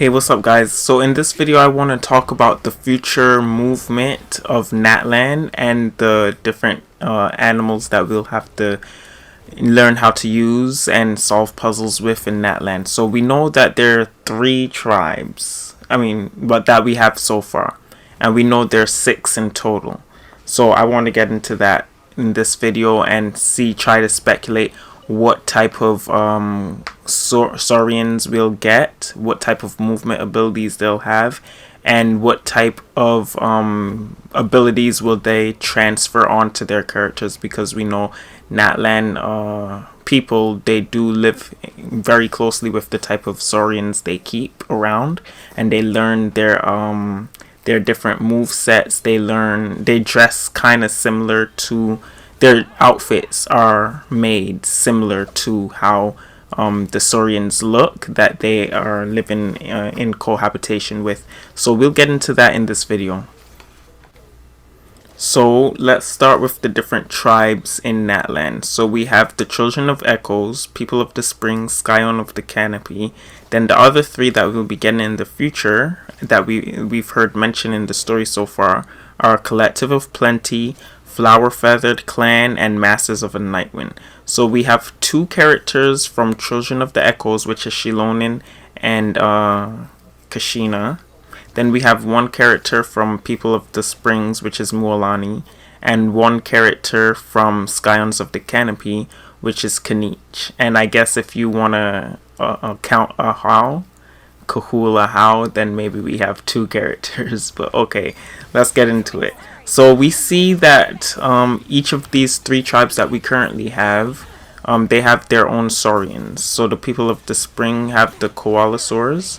Hey, what's up guys? So in this video I want to talk about the future movement of Natlan and the different animals that we'll have to learn how to use and solve puzzles with in Natlan. So we know that there are 3 tribes, but that we have so far. And we know there's 6 in total. So I want to get into that in this video and try to speculate what type of Saurians we'll get, what type of movement abilities they'll have, and what type of abilities will they transfer onto their characters, because we know Natlan people, they do live very closely with the type of Saurians they keep around, and they learn their different move sets. They dress kind of similar to, their outfits are made similar to how the Saurians look that they are living in cohabitation with. So we'll get into that in this video. So let's start with the different tribes in Natlan. So we have the Children of Echoes, People of the Spring, Scion of the Canopy. Then the other 3 that we'll be getting in the future that we've heard mentioned in the story so far are Collective of Plenty, Flower Feathered Clan, and Masters of a Nightwind. So we have 2 characters from Children of the Echoes, which is Shilonin and Kashina. Then we have 1 character from People of the Springs, which is Mualani, and 1 character from Scions of the Canopy, which is Kanich. And I guess if you want to count a How, Kahula How, then maybe we have 2 characters. But okay, let's get into it. So we see that each of these 3 tribes that we currently have, they have their own Saurians. So the People of the Spring have the Koalasaurs,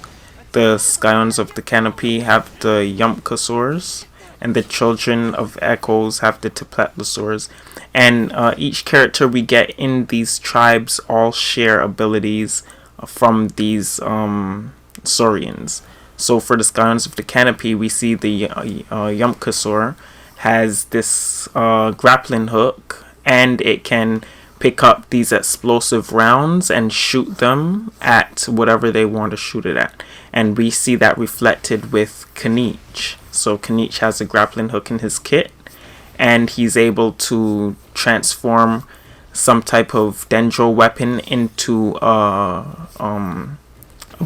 the Scions of the Canopy have the Yumpkasaurs, and the Children of Echoes have the Tepetlosaurs. And each character we get in these tribes all share abilities from these Saurians. So for the Scions of the Canopy, we see the Yumpkasaur has this grappling hook, and it can pick up these explosive rounds and shoot them at whatever they want to shoot it at. And we see that reflected with Kanich. So Kanich has a grappling hook in his kit, and he's able to transform some type of dendro weapon into a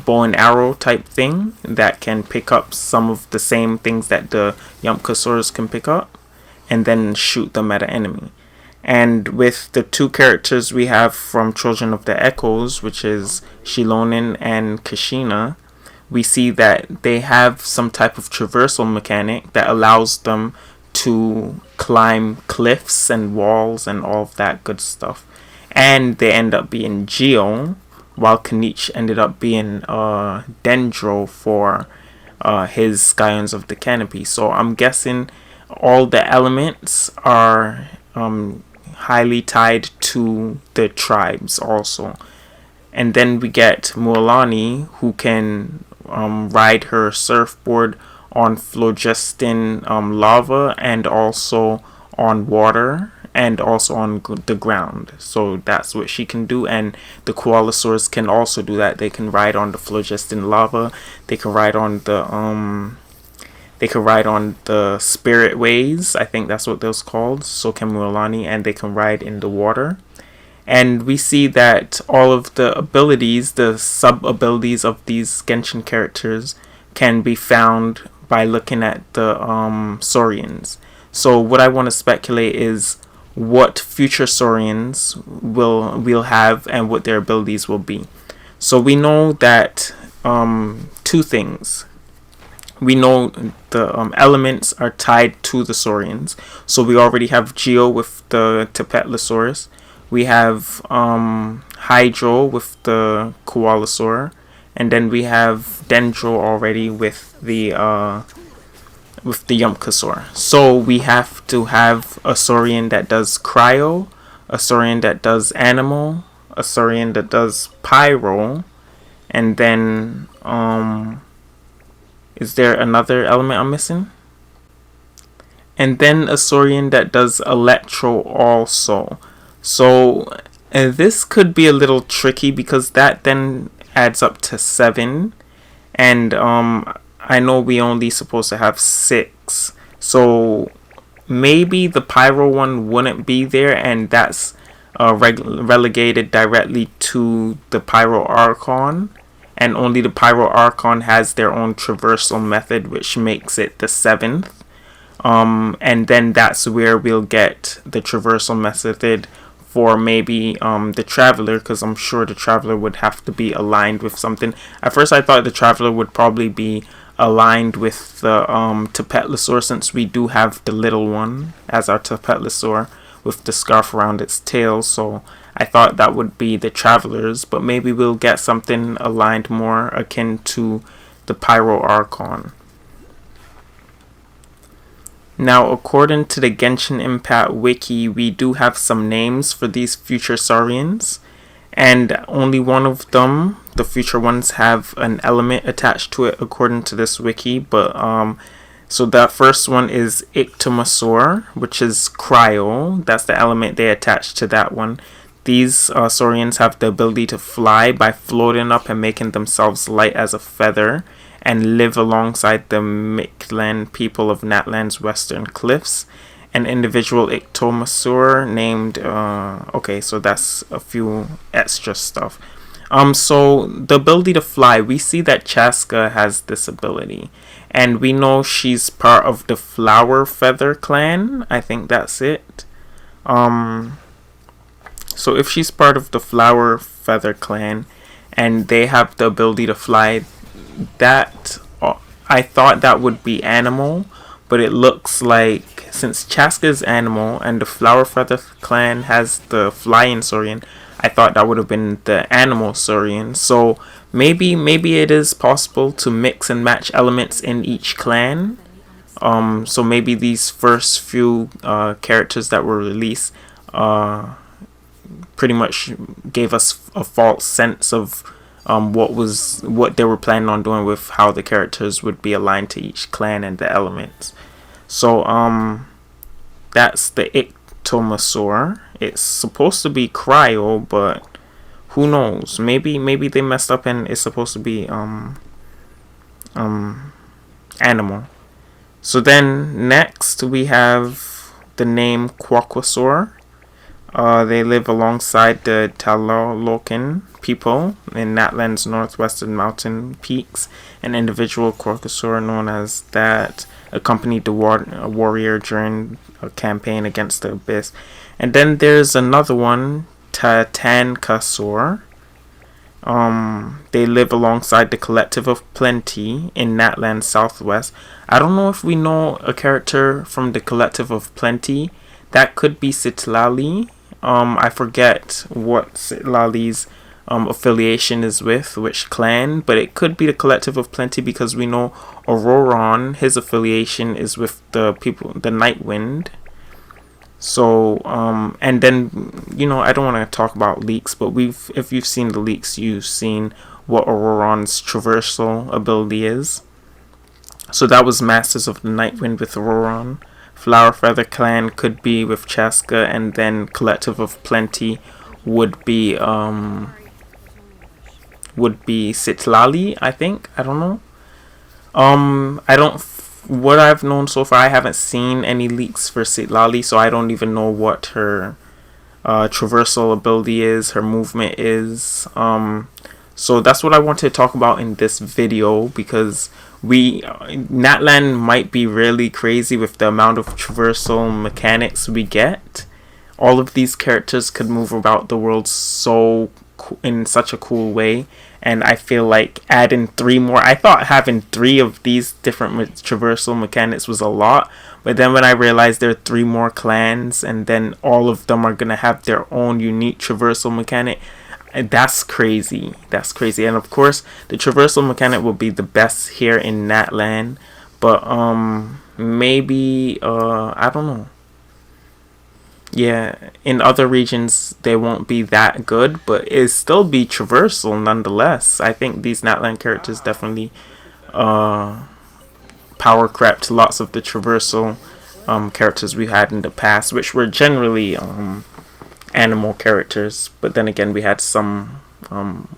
bow and arrow type thing that can pick up some of the same things that the Yumpkasaurs can pick up, and then shoot them at an enemy. And with the 2 characters we have from Children of the Echoes, which is Shilonin and Kashina, we see that they have some type of traversal mechanic that allows them to climb cliffs and walls and all of that good stuff. And they end up being Geo, while Kanich ended up being Dendro for his Scions of the Canopy. So I'm guessing all the elements are highly tied to the tribes also. And then we get Mualani, who can ride her surfboard on phlogiston lava, and also on water, and also on the ground. So that's what she can do. And the Koalasaurs can also do that. They can ride on the phlogiston lava. They can ride on the spirit ways. I think that's what those called. So can Mualani, and they can ride in the water. And we see that all of the abilities, the sub-abilities of these Genshin characters, can be found by looking at the Saurians. So what I want to speculate is what future Saurians we'll have and what their abilities will be. So we know that 2 things. We know the elements are tied to the Saurians. So we already have Geo with the Tepetlosaurus. We have Hydro with the Koalasaur, and then we have Dendro already with the Yumpkasaur. So we have to have a Saurian that does Cryo, a Saurian that does Animal, a Saurian that does Pyro, and then is there another element I'm missing? And then a Saurian that does Electro also. So this could be a little tricky, because that then adds up to 7. and I know we only supposed to have 6, so maybe the Pyro one wouldn't be there, and that's relegated directly to the Pyro Archon, and only the Pyro Archon has their own traversal method, which makes it the 7th. And then that's where we'll get the traversal method for maybe the Traveler, because I'm sure the Traveler would have to be aligned with something. At first I thought the Traveler would probably be aligned with the Tapetlosaur, since we do have the little one as our Tapetlosaur with the scarf around its tail, so I thought that would be the Travelers, but maybe we'll get something aligned more akin to the Pyro Archon. Now, according to the Genshin Impact wiki, we do have some names for these future Saurians, and only one of them, the future ones, have an element attached to it according to this wiki. But so that first one is Ictomasaur, which is cryo. That's the element they attach to that one. These Saurians have the ability to fly by floating up and making themselves light as a feather, and live alongside the Mictlan people of Natlan's western cliffs. An individual Ictomasaur named okay, so that's a few extra stuff. So the ability to fly, we see that Chasca has this ability, and we know she's part of the Flower Feather clan. I think that's it. So if she's part of the Flower Feather clan and they have the ability to fly, that I thought that would be animal, but it looks like, since Chasca is animal and the Flower Feather clan has the flying Saurian, I thought that would have been the animal Saurian. So maybe it is possible to mix and match elements in each clan. So maybe these first few characters that were released pretty much gave us a false sense of what they were planning on doing with how the characters would be aligned to each clan and the elements. So that's the Ictomasaur. It's supposed to be cryo, but who knows? Maybe they messed up and it's supposed to be animal. So then next we have the name Quaquasaur. They live alongside the Talolocan people in Natlan's northwestern mountain peaks. An individual Quaquasaur known as that accompanied the warrior during a campaign against the Abyss. And then there's another one, Tatankasaur. They live alongside the Collective of Plenty in Natlan's southwest. I don't know if we know a character from the Collective of Plenty. That could be Citlali. I forget what Citlali's affiliation is with, which clan, but it could be the Collective of Plenty, because we know Ororon, his affiliation is with the people, the Nightwind. So and then, you know, I don't want to talk about leaks, but if you've seen the leaks, you've seen what Ororon's traversal ability is. So that was Masters of the Nightwind with Ororon. Flower Feather clan could be with Chasca, and then Collective of Plenty would be Citlali, I think. I don't know. What I've known so far, I haven't seen any leaks for Citlali, so I don't even know what her traversal ability is, her movement is. So that's what I want to talk about in this video, because Natlan might be really crazy with the amount of traversal mechanics we get. All of these characters could move about the world in such a cool way, and I feel like adding 3 more, I thought having 3 of these different traversal mechanics was a lot, but then when I realized there are 3 more clans and then all of them are gonna have their own unique traversal mechanic, that's crazy. And of course the traversal mechanic will be the best here in Natlan, but maybe I don't know. Yeah, in other regions they won't be that good, but it'll still be traversal nonetheless. I think these Natlan characters definitely power crept lots of the traversal characters we had in the past, which were generally animal characters, but then again we had some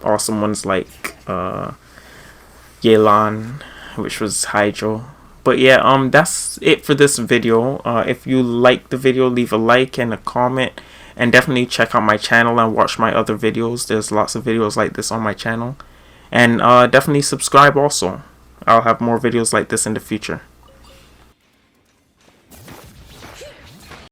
awesome ones like Yelan, which was Hydro. But yeah, that's it for this video. If you like the video, leave a like and a comment, and definitely check out my channel and watch my other videos. There's lots of videos like this on my channel, and definitely subscribe also. I'll have more videos like this in the future.